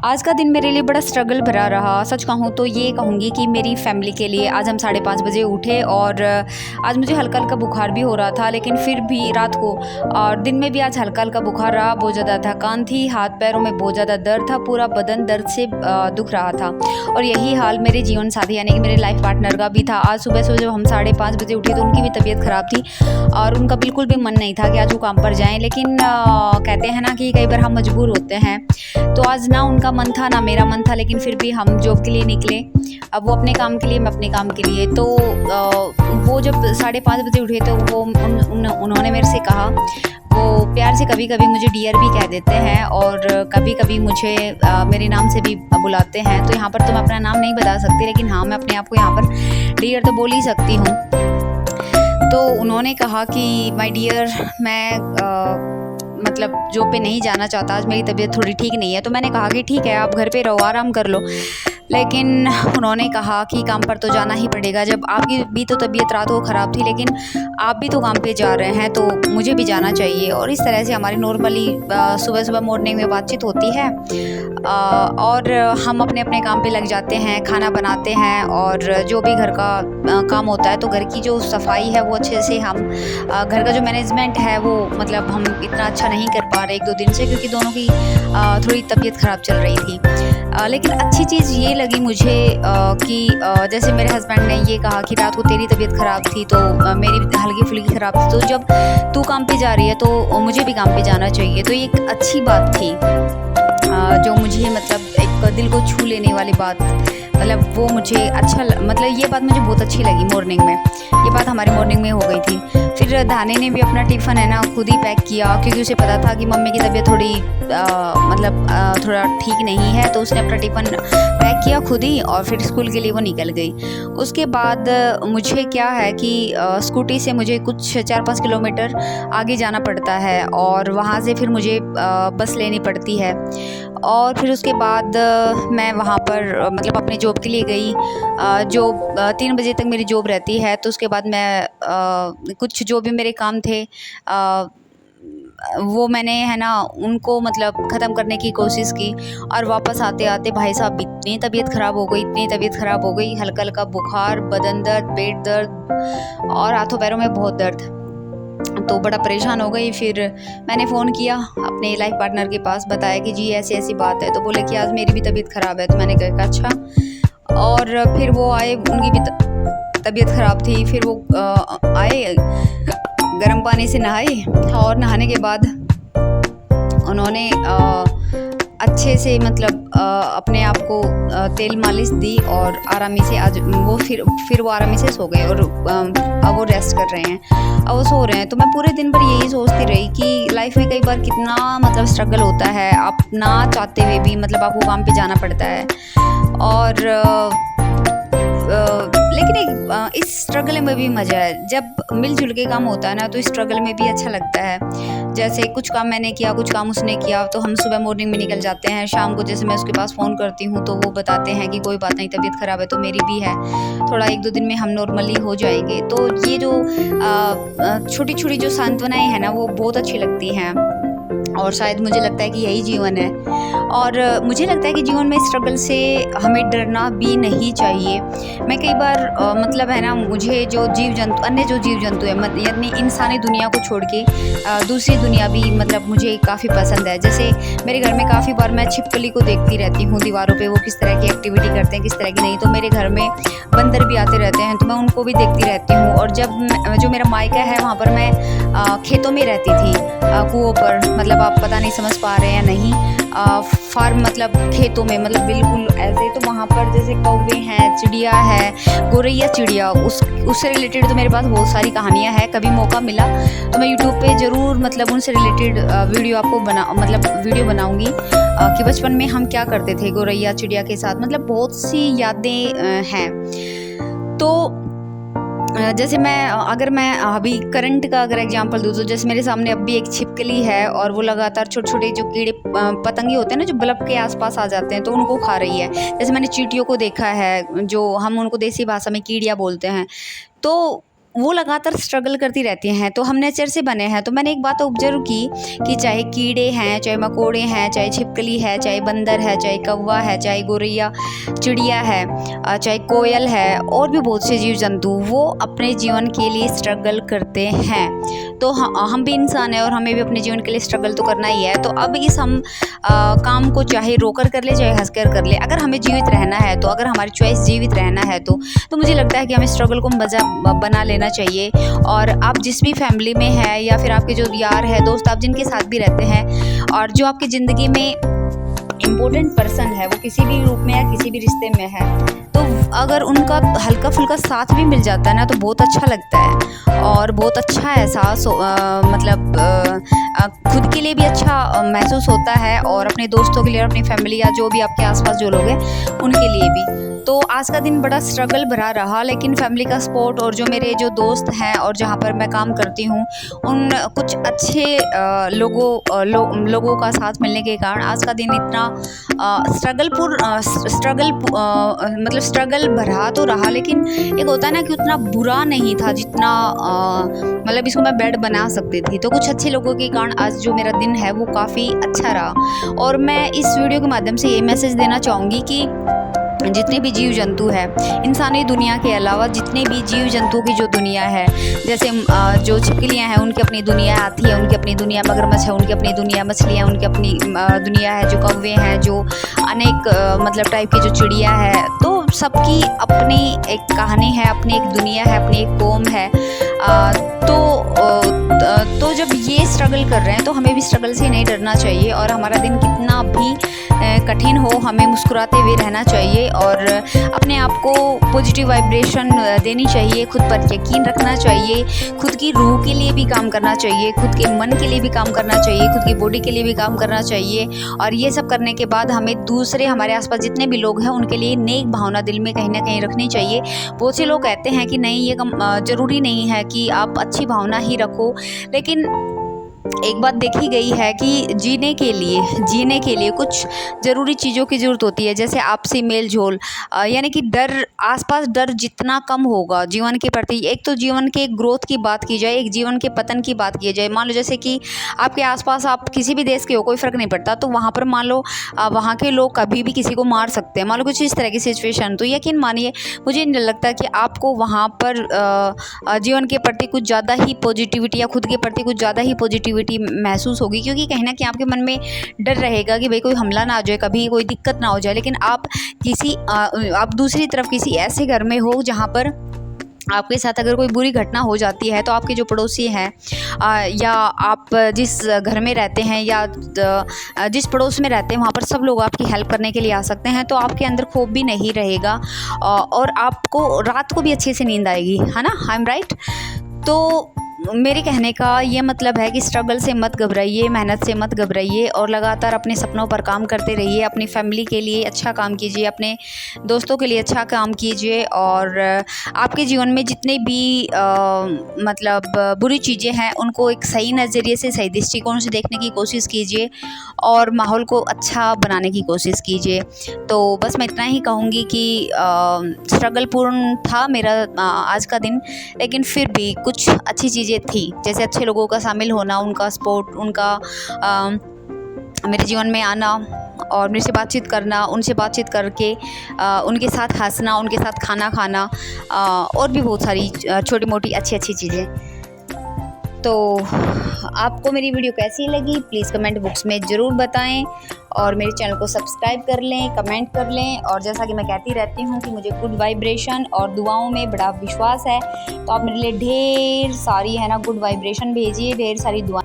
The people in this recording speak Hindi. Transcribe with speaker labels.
Speaker 1: आज का दिन मेरे लिए बड़ा स्ट्रगल भरा रहा। सच कहूँ तो ये कहूँगी कि मेरी फैमिली के लिए आज हम 5:30 बजे उठे और आज मुझे हल्का हल्का बुखार भी हो रहा था, लेकिन फिर भी रात को और दिन में भी आज हल्का हल्का बुखार रहा। बहुत ज़्यादा थकान थी, हाथ पैरों में बहुत ज़्यादा दर्द था, पूरा बदन दर्द से दुख रहा था। और यही हाल मेरे जीवन साथी यानी कि मेरे लाइफ पार्टनर का भी था। आज सुबह सुबह जब हम 5:30 बजे उठे तो उनकी भी तबीयत ख़राब थी और उनका बिल्कुल भी मन नहीं था कि आज वो काम पर जाएँ, लेकिन कहते हैं ना कि कई बार हम मजबूर होते हैं। तो आज ना उनका मन था ना मेरा मन था, लेकिन फिर भी हम जॉब के लिए निकले। अब वो अपने काम के लिए, मैं अपने काम के लिए। तो वो जब 5:30 बजे उठे तो वो उन्होंने मेरे से कहा, वो प्यार से कभी कभी मुझे डियर भी कह देते हैं और कभी कभी मुझे मेरे नाम से भी बुलाते हैं। तो यहाँ पर तो मैं अपना नाम नहीं बता सकती, लेकिन हाँ, मैं अपने आप को यहाँ पर डियर तो बोल ही सकती हूँ। तो उन्होंने कहा कि माय डियर, मैं मतलब जॉब पे नहीं जाना चाहता, आज मेरी तबीयत थोड़ी ठीक नहीं है। तो मैंने कहा कि ठीक है, आप घर पे रहो, आराम कर लो। लेकिन उन्होंने कहा कि काम पर तो जाना ही पड़ेगा। जब आपकी भी तो तबीयत रात को ख़राब थी, लेकिन आप भी तो काम पे जा रहे हैं, तो मुझे भी जाना चाहिए। और इस तरह से हमारी नॉर्मली सुबह सुबह मॉर्निंग में बातचीत होती है और हम अपने अपने काम पे लग जाते हैं, खाना बनाते हैं और जो भी घर का काम होता है। तो घर की जो सफाई है वो अच्छे से हम घर का जो मैनेजमेंट है वो मतलब हम इतना अच्छा नहीं कर पा रहे 1-2 दिन से, क्योंकि दोनों की थोड़ी तबीयत ख़राब चल रही थी। लेकिन अच्छी चीज़ ये लगी मुझे कि जैसे मेरे हस्बैंड ने ये कहा कि रात को तेरी तबीयत ख़राब थी तो मेरी हल्की फुल्की ख़राब थी, तो जब तू काम पे जा रही है तो मुझे भी काम पे जाना चाहिए। तो ये एक अच्छी बात थी जो मुझे मतलब एक दिल को छू लेने वाली बात, मतलब वो मुझे मतलब ये बात मुझे बहुत अच्छी लगी। मॉर्निंग में ये बात हमारी मॉर्निंग में हो गई थी। फिर धाने ने भी अपना टिफ़न है ना खुद ही पैक किया, क्योंकि उसे पता था कि मम्मी की तबीयत थोड़ी थोड़ा ठीक नहीं है। तो उसने अपना टिफ़न पैक किया खुद ही और फिर स्कूल के लिए वो निकल गई। उसके बाद मुझे क्या है कि स्कूटी से मुझे कुछ 4-5 किलोमीटर आगे जाना पड़ता है और वहाँ से फिर मुझे बस लेनी पड़ती है। और फिर उसके बाद मैं वहाँ पर मतलब अपने जॉब के लिए गई। जो 3 बजे तक मेरी जॉब रहती है। तो उसके बाद मैं कुछ जो भी मेरे काम थे वो मैंने है ना उनको मतलब ख़त्म करने की कोशिश की। और वापस आते आते भाई साहब इतनी तबीयत ख़राब हो गई, इतनी तबीयत ख़राब हो गई, हल्का हल्का बुखार, बदन दर्द, पेट दर्द और हाथों पैरों में बहुत दर्द। तो बड़ा परेशान हो गई। फिर मैंने फ़ोन किया अपने लाइफ पार्टनर के पास, बताया कि जी ऐसी ऐसी बात है। तो बोले कि आज मेरी भी तबीयत ख़राब है। तो मैंने कहा अच्छा। और फिर वो आए, उनकी भी तबीयत ख़राब थी। फिर वो आए, गर्म पानी से नहाए और नहाने के बाद उन्होंने अच्छे से मतलब अपने आप को तेल मालिश दी और आरामी से आज वो फिर वो आरामी से सो गए और अब वो रेस्ट कर रहे हैं, अब वो सो रहे हैं। तो मैं पूरे दिन भर यही सोचती रही कि लाइफ में कई बार कितना मतलब स्ट्रगल होता है, आप ना चाहते हुए भी मतलब आपको काम पे जाना पड़ता है। और लेकिन इस स्ट्रगल में भी मज़ा है। जब मिलजुल के काम होता है ना तो इस स्ट्रगल में भी अच्छा लगता है। जैसे कुछ काम मैंने किया, कुछ काम उसने किया, तो हम सुबह मॉर्निंग में निकल जाते हैं। शाम को जैसे मैं उसके पास फ़ोन करती हूँ तो वो बताते हैं कि कोई बात नहीं, तबीयत ख़राब है तो मेरी भी है, थोड़ा 1-2 दिन में हम नॉर्मली हो जाएंगे। तो ये जो छोटी छोटी जो सांत्वनाएँ हैं ना वो बहुत अच्छी लगती हैं और शायद मुझे लगता है कि यही जीवन है। और मुझे लगता है कि जीवन में स्ट्रगल से हमें डरना भी नहीं चाहिए। मैं कई बार मतलब है ना, मुझे जो अन्य जो जीव जंतु है यानी इंसानी दुनिया को छोड़ के दूसरी दुनिया भी मतलब मुझे काफ़ी पसंद है। जैसे मेरे घर में काफ़ी बार मैं छिपकली को देखती रहती हूँ दीवारों पे, वो किस तरह की एक्टिविटी करते हैं, किस तरह की नहीं। तो मेरे घर में बंदर भी आते रहते हैं तो मैं उनको भी देखती रहती हूँ। और जब जो मेरा मायका है वहाँ पर मैं खेतों में रहती थी, कुओं पर, मतलब आप पता नहीं समझ पा रहे हैं या नहीं, फार्म मतलब खेतों में, मतलब बिल्कुल ऐसे। तो वहाँ पर जैसे कौवे हैं, चिड़िया है, गौरैया चिड़िया, उससे रिलेटेड तो मेरे पास बहुत सारी कहानियाँ हैं। कभी मौका मिला तो मैं यूट्यूब पे ज़रूर मतलब उनसे रिलेटेड वीडियो आपको वीडियो बनाऊँगी कि बचपन में हम क्या करते थे गौरैया चिड़िया के साथ। मतलब बहुत सी यादें हैं। तो जैसे अगर मैं अभी करंट का अगर एग्जांपल दूँ तो जैसे मेरे सामने अब भी एक छिपकली है और वो लगातार छोटे छोटे जो कीड़े पतंगे होते हैं ना जो बल्ब के आसपास आ जाते हैं तो उनको खा रही है। जैसे मैंने चींटियों को देखा है, जो हम उनको देसी भाषा में कीड़िया बोलते हैं। तो वो लगातार स्ट्रगल करती रहती हैं। तो हम नेचर से बने हैं। तो मैंने एक बात ऑब्जर्व की कि चाहे कीड़े हैं, चाहे मकोड़े हैं, चाहे छिपकली है, चाहे बंदर है, चाहे कौवा है, चाहे गौरैया चिड़िया है, चाहे कोयल है, और भी बहुत से जीव जंतु, वो अपने जीवन के लिए स्ट्रगल करते हैं। तो हम भी इंसान हैं और हमें भी अपने जीवन के लिए स्ट्रगल तो करना ही है। तो अब इस हम काम को चाहे रोकर कर ले, चाहे हंसकर कर ले, अगर हमें जीवित रहना है, तो अगर हमारी चॉइस जीवित रहना है, तो मुझे लगता है कि हमें स्ट्रगल को मज़ा बना लेना चाहिए। और आप जिस भी फैमिली में है, या फिर आपके जो यार है, दोस्त, आप जिनके साथ भी रहते हैं, और जो आपकी ज़िंदगी में इम्पोर्टेंट पर्सन है, वो किसी भी रूप में या किसी भी रिश्ते में है, तो अगर उनका हल्का फुल्का साथ भी मिल जाता है ना, तो बहुत अच्छा लगता है और बहुत अच्छा एहसास मतलब खुद के लिए भी अच्छा महसूस होता है, और अपने दोस्तों के लिए और अपनी फैमिली या जो भी आपके आसपास जो लोग हैं उनके लिए भी। तो आज का दिन बड़ा स्ट्रगल भरा रहा, लेकिन फैमिली का सपोर्ट और जो मेरे जो दोस्त हैं और जहाँ पर मैं काम करती हूँ, उन कुछ अच्छे लोगों का साथ मिलने के कारण आज का दिन इतना स्ट्रगल भरा तो रहा, लेकिन एक होता है ना कि उतना बुरा नहीं था जितना मतलब इसको मैं बेड बना सकती थी। तो कुछ अच्छे लोगों के कारण आज जो मेरा दिन है वो काफ़ी अच्छा रहा। और मैं इस वीडियो के माध्यम से ये मैसेज देना चाहूँगी कि जितने भी जीव जंतु है, इंसानी दुनिया के अलावा जितने भी जीव जंतुओं की जो दुनिया है, जैसे जो छिपकलियाँ हैं उनकी अपनी दुनिया, हाथी है उनकी अपनी दुनिया, मगरमच्छ है उनकी अपनी दुनिया, मछलियाँ उनकी अपनी दुनिया है, जो कौवे हैं, जो अनेक मतलब टाइप की जो चिड़िया है, तो सबकी अपनी एक कहानी है, अपनी एक दुनिया है, अपनी एक कौम है। तो जब ये स्ट्रगल कर रहे हैं, तो हमें भी स्ट्रगल से नहीं डरना चाहिए, और हमारा दिन कितना भी कठिन हो, हमें मुस्कुराते हुए रहना चाहिए और अपने आप को पॉजिटिव वाइब्रेशन देनी चाहिए, खुद पर यकीन रखना चाहिए, खुद की रूह के लिए भी काम करना चाहिए, खुद के मन के लिए भी काम करना चाहिए, खुद की बॉडी के लिए भी काम करना चाहिए। और ये सब करने के बाद हमें दूसरे, हमारे आसपास जितने भी लोग हैं, उनके लिए नेक भावना दिल में कहीं ना कहीं रखनी चाहिए। बहुत से लोग कहते हैं कि नहीं, ये ज़रूरी नहीं है कि आप अच्छी भावना ही रखो, लेकिन एक बात देखी गई है कि जीने के लिए कुछ ज़रूरी चीज़ों की ज़रूरत होती है, जैसे आपसी मेल जोल, यानी कि आसपास डर जितना कम होगा जीवन के प्रति। एक तो जीवन के ग्रोथ की बात की जाए, एक जीवन के पतन की बात की जाए। मान लो जैसे कि आपके आसपास, आप किसी भी देश के हो, कोई फ़र्क नहीं पड़ता, तो वहाँ पर मान लो वहाँ के लोग कभी भी किसी को मार सकते हैं, मान लो कुछ इस तरह की सिचुएशन, तो यकीन मानिए मुझे नहीं लगता कि आपको वहाँ पर जीवन के प्रति कुछ ज़्यादा ही पॉजिटिविटी या खुद के प्रति कुछ ज़्यादा ही पॉजिटिविटी महसूस होगी, क्योंकि कहीं ना कहीं आपके मन में डर रहेगा कि भाई कोई हमला ना आ जाए, कभी कोई दिक्कत ना हो जाए। लेकिन आप दूसरी तरफ किसी ऐसे घर में हो जहाँ पर आपके साथ अगर कोई बुरी घटना हो जाती है, तो आपके जो पड़ोसी हैं या आप जिस घर में रहते हैं या जिस पड़ोस में रहते हैं, वहाँ पर सब लोग आपकी हेल्प करने के लिए आ सकते हैं। तो आपके अंदर खौफ भी नहीं रहेगा और आपको रात को भी अच्छे से नींद आएगी, है ना। I am right. तो मेरे कहने का ये मतलब है कि स्ट्रगल से मत घबराइए, मेहनत से मत घबराइए, और लगातार अपने सपनों पर काम करते रहिए। अपनी फैमिली के लिए अच्छा काम कीजिए, अपने दोस्तों के लिए अच्छा काम कीजिए, और आपके जीवन में जितने भी मतलब बुरी चीज़ें हैं उनको एक सही नज़रिए से, सही दृष्टिकोण से देखने की कोशिश कीजिए और माहौल को अच्छा बनाने की कोशिश कीजिए। तो बस मैं इतना ही कहूँगी कि स्ट्रगल पूर्ण था मेरा आज का दिन, लेकिन फिर भी कुछ अच्छी चीज़ें थी, जैसे अच्छे लोगों का शामिल होना, उनका सपोर्ट, उनका मेरे जीवन में आना और मेरे से बातचीत करना, उनसे बातचीत करके उनके साथ हंसना, उनके साथ खाना खाना, और भी बहुत सारी छोटी मोटी अच्छी चीज़ें। तो आपको मेरी वीडियो कैसी लगी, प्लीज़ कमेंट बॉक्स में ज़रूर बताएं, और मेरे चैनल को सब्सक्राइब कर लें, कमेंट कर लें। और जैसा कि मैं कहती रहती हूँ कि मुझे गुड वाइब्रेशन और दुआओं में बड़ा विश्वास है, तो आप मेरे लिए ढेर सारी, है ना, गुड वाइब्रेशन भेजिए, ढेर सारी दुआ